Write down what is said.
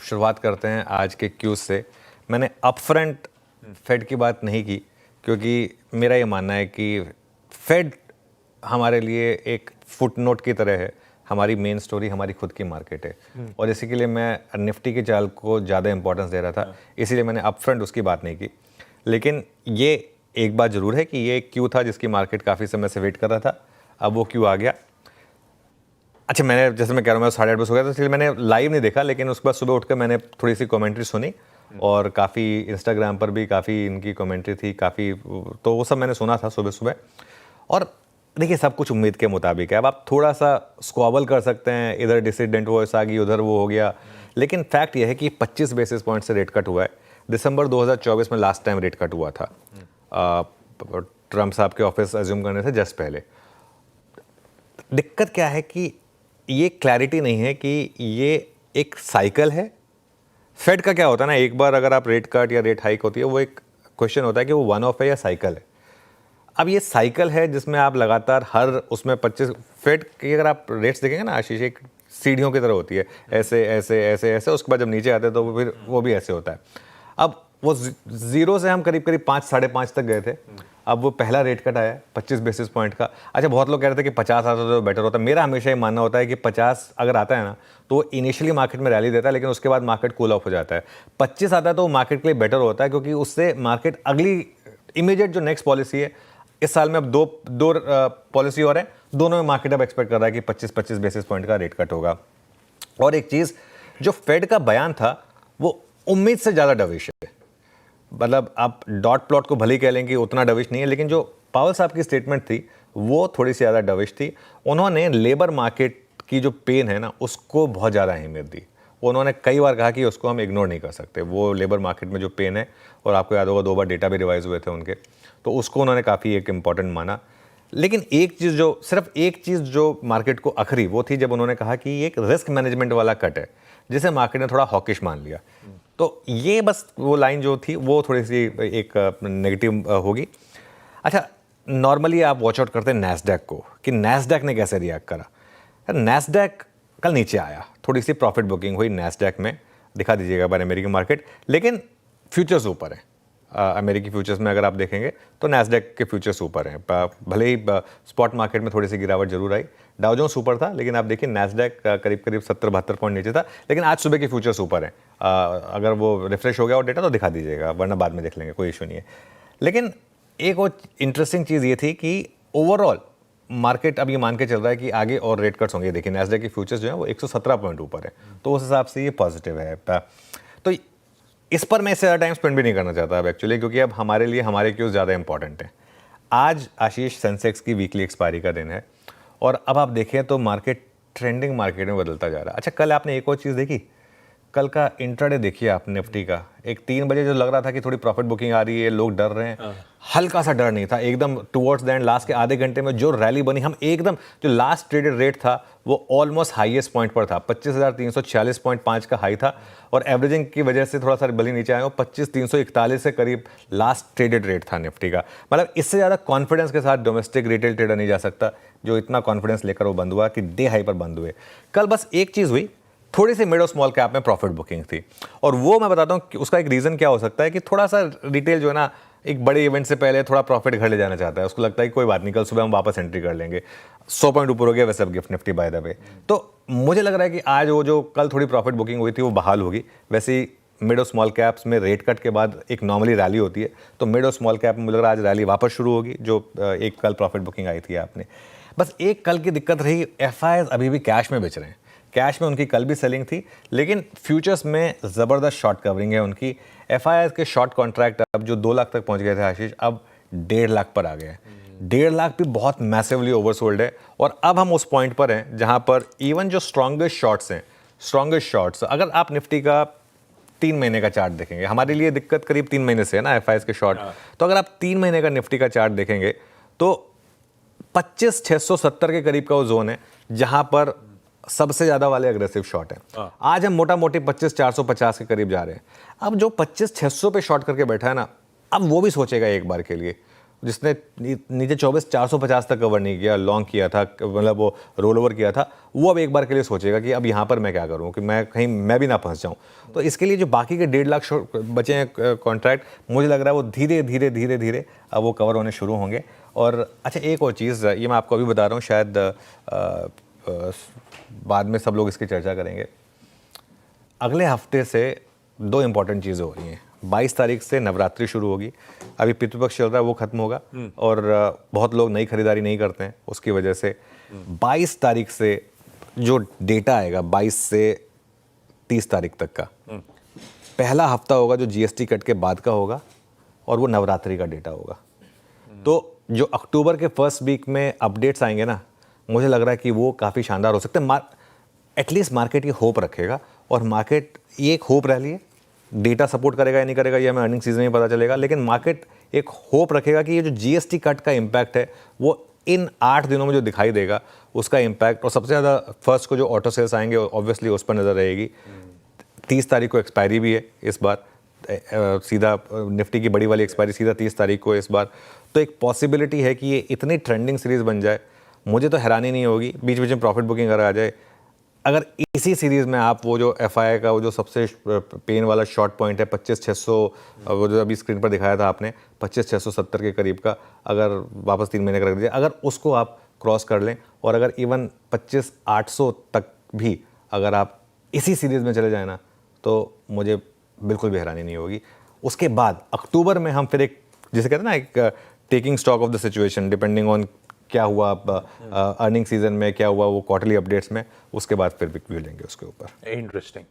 शुरुआत करते हैं आज के क्यूज से। मैंने अपफ्रंट फेड की बात नहीं की क्योंकि मेरा ये मानना है कि फेड हमारे लिए एक फुटनोट की तरह है, हमारी मेन स्टोरी हमारी खुद की मार्केट है और इसी के लिए मैं निफ्टी की चाल को ज़्यादा इंपॉर्टेंस दे रहा था, इसीलिए मैंने अपफ्रंट उसकी बात नहीं की। लेकिन ये एक बात ज़रूर है कि ये एक क्यू था जिसकी मार्केट काफ़ी समय से वेट कर रहा था, अब वो क्यू आ गया। अच्छा, मैंने जैसे मैं कह रहा हूँ मैं 8:30 बजे हो गया था, इसलिए मैंने लाइव नहीं देखा, लेकिन उसके बाद सुबह उठकर मैंने थोड़ी सी कमेंट्री सुनी और काफ़ी इंस्टाग्राम पर भी काफ़ी इनकी कमेंट्री थी काफ़ी, तो वो सब मैंने सुना था सुबह सुबह। और देखिए सब कुछ उम्मीद के मुताबिक है। अब आप थोड़ा सा स्क्वाबल कर सकते हैं, इधर डिसिडेंट वॉइस आ गई, उधर वो हो गया, लेकिन फैक्ट ये है कि 25 बेसिस पॉइंट से रेट कट हुआ है। दिसंबर 2024 में लास्ट टाइम रेट कट हुआ था, ट्रम्प साहब के ऑफिस अज्यूम करने से जस्ट पहले। दिक्कत क्या है कि ये क्लैरिटी नहीं है कि ये एक साइकिल है। फेड का क्या होता है ना, एक बार अगर आप रेट कट या रेट हाइक होती है, वो एक क्वेश्चन होता है कि वो वन ऑफ है या साइकिल है। अब ये साइकिल है जिसमें आप लगातार हर उसमें 25 फेड की अगर आप रेट्स देखेंगे ना आशीष, एक सीढ़ियों की तरह होती है, ऐसे ऐसे ऐसे ऐसे, उसके बाद जब नीचे आते हैं तो फिर वो भी ऐसे होता है। अब वो जीरो से हम करीब करीब 5 साढ़े 5 तक गए थे, अब वो पहला रेट कट आया 25 बेसिस पॉइंट का। अच्छा, बहुत लोग कह रहे थे कि 50 आता तो बेटर होता। मेरा हमेशा ये मानना होता है कि 50 अगर आता है ना तो वो इनिशियली मार्केट में रैली देता है, लेकिन उसके बाद मार्केट कूल ऑफ हो जाता है। 25 आता है तो मार्केट के लिए बेटर होता है, क्योंकि उससे मार्केट अगली इमीडिएट जो नेक्स्ट पॉलिसी है, इस साल में अब दो पॉलिसी और है, दोनों में मार्केट अब एक्सपेक्ट कर रहा है कि 25 बेसिस पॉइंट का रेट कट होगा। और एक चीज़, जो फेड का बयान था वो उम्मीद से ज़्यादा डविश है। मतलब आप डॉट प्लॉट को भले ही कह लें कि उतना डविश नहीं है, लेकिन जो पावल साहब की स्टेटमेंट थी वो थोड़ी सी ज़्यादा डविश थी। उन्होंने लेबर मार्केट की जो पेन है ना उसको बहुत ज़्यादा अहमियत दी। उन्होंने कई बार कहा कि उसको हम इग्नोर नहीं कर सकते, वो लेबर मार्केट में जो पेन है, और आपको याद होगा 2 बार डेटा भी रिवाइज हुए थे उनके, तो उसको उन्होंने काफ़ी एक इम्पॉर्टेंट माना। लेकिन एक चीज़ जो सिर्फ एक चीज़ जो मार्केट को अखरी वो थी जब उन्होंने कहा कि ये एक रिस्क मैनेजमेंट वाला कट है, जिसे मार्केट ने थोड़ा हॉकिश मान लिया। तो ये बस वो लाइन जो थी वो थोड़ी सी एक नेगेटिव होगी। अच्छा, नॉर्मली आप वॉच आउट करते हैं नैस्डैक को कि नैस्डैक ने कैसे रिएक्ट करा। नैस्डैक कल नीचे आया, थोड़ी सी प्रॉफिट बुकिंग हुई नैस्डैक में, दिखा दीजिएगा बार अमेरिकी मार्केट, लेकिन फ्यूचर्स ऊपर है। अमेरिकी फ्यूचर्स में अगर आप देखेंगे तो नैस्डैक के फ्यूचर्स ऊपर हैं, भले ही स्पॉट मार्केट में थोड़ी सी गिरावट जरूर आई। डाउ जोन्स ऊपर था, लेकिन आप देखिए नैस्डैक करीब करीब 70-72 पॉइंट नीचे था, लेकिन आज सुबह के फ्यूचर्स ऊपर हैं। अगर वो रिफ्रेश हो गया और डेटा तो दिखा दीजिएगा, वरना बाद में देख लेंगे, कोई इशू नहीं है। लेकिन एक और इंटरेस्टिंग चीज़ ये थी कि ओवरऑल मार्केट अब ये मान के चल रहा है कि आगे और रेट कट्स होंगे। देखिए नैस्डैक की फ्यूचर्स जो है वो 117 पॉइंट ऊपर है, तो उस हिसाब से ये पॉजिटिव है। तो इस पर मैं इससे ज़्यादा टाइम स्पेंड भी नहीं करना चाहता अब एक्चुअली, क्योंकि अब हमारे लिए हमारे क्यूज ज़्यादा इंपॉर्टेंट है। आज आशीष सेंसेक्स की वीकली एक्सपायरी का दिन है और अब आप देखें तो मार्केट ट्रेंडिंग मार्केट में बदलता जा रहा है। अच्छा, कल आपने एक और चीज़ देखी, कल का इंट्राडे देखिए आप निफ्टी का, एक 3 बजे जो लग रहा था कि थोड़ी प्रॉफिट बुकिंग आ रही है, लोग डर रहे हैं, हल्का सा डर नहीं था एकदम। टुवर्ड्स द एंड लास्ट के आधे घंटे में जो रैली बनी, हम एकदम जो लास्ट ट्रेडेड रेट था वो ऑलमोस्ट हाईएस्ट पॉइंट पर था, 25,346.5 का हाई था, और एवरेजिंग की वजह से थोड़ा सा भले नीचे आए, 25,341 से करीब लास्ट ट्रेडेड रेट था निफ्टी का। मतलब इससे ज़्यादा कॉन्फिडेंस के साथ डोमेस्टिक रिटेल ट्रेडर नहीं जा सकता, जो इतना कॉन्फिडेंस लेकर वो बंद हुआ कि डे हाई पर बंद हुए। कल बस एक चीज़ हुई, थोड़ी सी मिड और स्मॉल कैप में प्रॉफिट बुकिंग थी, और वो मैं बताता हूँ कि उसका एक रीज़न क्या हो सकता है कि थोड़ा सा रिटेल जो है ना एक बड़े इवेंट से पहले थोड़ा प्रॉफिट घर ले जाना चाहता है। उसको लगता है कि कोई बात नहीं, कल सुबह हम वापस एंट्री कर लेंगे। 100 पॉइंट ऊपर हो गया वैसे अब gift Nifty by the way. तो मुझे लग रहा है कि आज वो जो कल थोड़ी प्रॉफिट बुकिंग हुई थी वो बहाल होगी। वैसे ही मिड और स्मॉल कैप्स में रेट कट के बाद एक नॉर्मली रैली होती है, तो मिड और स्मॉल कैप में मुझे लग रहा है आज रैली वापस शुरू होगी, जो एक कल प्रॉफिट बुकिंग आई थी आपने। बस एक कल की दिक्कत रही, एफआईआईज अभी भी कैश में बेच रहे हैं। कैश में उनकी कल भी सेलिंग थी, लेकिन फ्यूचर्स में ज़बरदस्त शॉर्ट कवरिंग है उनकी। एफआईआईज के शॉर्ट कॉन्ट्रैक्ट अब जो 2 लाख तक पहुंच गए थे आशीष, अब 1.5 लाख पर आ गए हैं। 1.5 लाख भी बहुत मैसिवली ओवरसोल्ड है, और अब हम उस पॉइंट पर हैं जहां पर इवन जो स्ट्रॉन्गेस्ट शॉर्ट्स हैं, स्ट्रॉन्गेस्ट शॉर्ट्स, अगर आप निफ्टी का 3 महीने का चार्ट देखेंगे, हमारे लिए दिक्कत करीब 3 महीने से है ना एफआईआईज के शॉर्ट, तो अगर आप 3 महीने का निफ्टी का चार्ट देखेंगे तो 25,670 के करीब का वो जोन है जहां पर सबसे ज्यादा वाले अग्रेसिव शॉट है। आज हम मोटा मोटी 25,450 के करीब जा रहे हैं। अब जो 25,600 पे शॉर्ट करके बैठा है ना, अब वो भी सोचेगा एक बार के लिए, जिसने नीचे 24 450 तक कवर नहीं किया, लॉन्ग किया था, मतलब वो रोल ओवर किया था, वो अब एक बार के लिए सोचेगा कि अब यहाँ पर मैं क्या करूँ कि मैं कहीं मैं भी ना फंस जाऊँ। तो इसके लिए जो बाकी के 1.5 लाख बचे हैं कॉन्ट्रैक्ट, मुझे लग रहा है वो धीरे धीरे धीरे धीरे अब वो कवर होने शुरू होंगे। और अच्छा, एक और चीज़ ये मैं आपको अभी बता रहा हूँ, शायद बाद में सब लोग इसकी चर्चा करेंगे। अगले हफ्ते से 2 इम्पॉर्टेंट चीज़ें हो रही हैं। 22 तारीख से नवरात्रि शुरू होगी, अभी पितृपक्ष चल रहा है, वो खत्म होगा और बहुत लोग नई खरीदारी नहीं करते हैं उसकी वजह से। 22 तारीख से जो डेटा आएगा, 22 से 30 तारीख तक का पहला हफ्ता होगा जो जीएसटी कट के बाद का होगा, और वो नवरात्रि का डेटा होगा। तो जो अक्टूबर के फर्स्ट वीक में अपडेट्स आएंगे ना, मुझे लग रहा है कि वो काफ़ी शानदार हो सकते हैं। एटलीस्ट मार्केट ये होप रखेगा, और मार्केट ये एक होप रह लिए, डेटा सपोर्ट करेगा या नहीं करेगा ये हमें अर्निंग सीजन में पता चलेगा, लेकिन मार्केट एक होप रखेगा कि ये जो जीएसटी कट का इम्पैक्ट है वो इन 8 दिनों में जो दिखाई देगा उसका इम्पैक्ट, और सबसे ज़्यादा फर्स्ट को जो ऑटो सेल्स आएंगे ऑब्वियसली उस पर नज़र रहेगी। 30 तारीख को एक्सपायरी भी है इस बार, सीधा निफ्टी की बड़ी वाली एक्सपायरी सीधा 30 तारीख को इस बार। तो एक पॉसिबिलिटी है कि ये इतनी ट्रेंडिंग सीरीज़ बन जाए, मुझे तो हैरानी नहीं होगी बीच बीच में प्रॉफिट बुकिंग अगर आ जाए। अगर इसी सीरीज़ में आप वो जो एफआई का वो जो सबसे पेन वाला शॉर्ट पॉइंट है 25,600, वो जो अभी स्क्रीन पर दिखाया था आपने 25,670 के करीब का, अगर वापस 3 महीने का रख दीजिए, अगर उसको आप क्रॉस कर लें, और अगर इवन 25,800 तक भी अगर आप इसी सीरीज़ में चले जाए ना, तो मुझे बिल्कुल भी हैरानी नहीं होगी। उसके बाद अक्टूबर में हम फिर एक, जिसे कहते हैं ना, एक taking stock of the situation, depending on क्या हुआ अर्निंग सीजन में, क्या हुआ वो क्वार्टरली अपडेट्स में, उसके बाद फिर व्यू लेंगे उसके ऊपर। इंटरेस्टिंग।